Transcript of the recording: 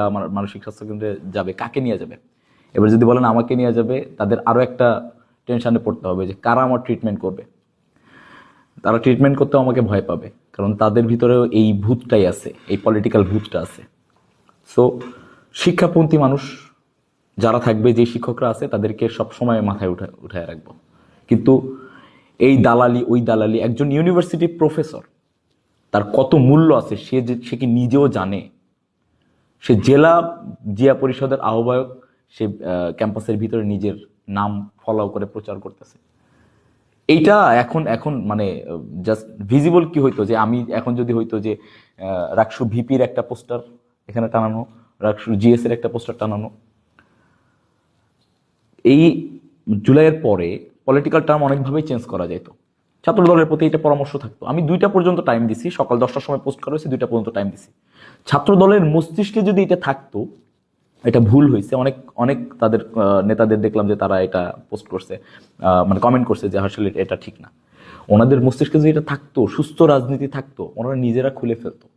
আমার মানসিক স্বাস্থ্য কেন্দ্রে যাবে, কাকে নিয়ে যাবে? এবার যদি বলেন আমাকে নিয়ে যাবে, তাদের আরও একটা টেনশনে পড়তে হবে যে কারা আমার ট্রিটমেন্ট করবে। তারা ট্রিটমেন্ট করতেও আমাকে ভয় পাবে, কারণ তাদের ভিতরেও এই ভূতটাই আছে, এই পলিটিক্যাল ভূতটা আছে। সো শিক্ষাপন্থী মানুষ যারা থাকবে, যে শিক্ষকরা আছে, তাদেরকে সবসময় মাথায় উঠায় রাখবো। কিন্তু এই দালালি ওই দালালি, একজন ইউনিভার্সিটি প্রফেসর তার কত মূল্য আছে সে কি নিজেও জানে? সে জেলা জিয়া পরিষদের আহ্বায়ক, সে ক্যাম্পাসের ভিতরে নিজের নাম ফলো করে প্রচার করতেছে। এইটা এখন এখন মানে জাস্ট ভিজিবল কি হইতো যে আমি এখন যদি হইতো যে রাকসু ভিপির একটা পোস্টার এখানে টানানো, রাকসু জিএস এর একটা পোস্টার টানানো। এই জুলাইয়ের পরে পলিটিক্যাল টার্ম অনেকভাবেই চেঞ্জ করা যেত। ছাত্র দলের প্রতি এটা পরামর্শ থাকতো। আমি 2টা পর্যন্ত টাইম দিছি, সকাল 10টার সময় পোস্ট করা হয়েছে, 2টা পর্যন্ত টাইম দিছি। ছাত্র দলের মস্তিষ্কে যদি এটা থাকতো, এটা ভুল হয়েছে। অনেক অনেক তাদের নেতাদের দেখলাম যে তারা এটা পোস্ট করছে, মানে কমেন্ট করছে যে আসলে এটা ঠিক না। ওনাদের মস্তিষ্কে যদি এটা থাকতো, সুস্থ রাজনীতি থাকতো, ওনারা নিজেরা খুলে ফেলতো।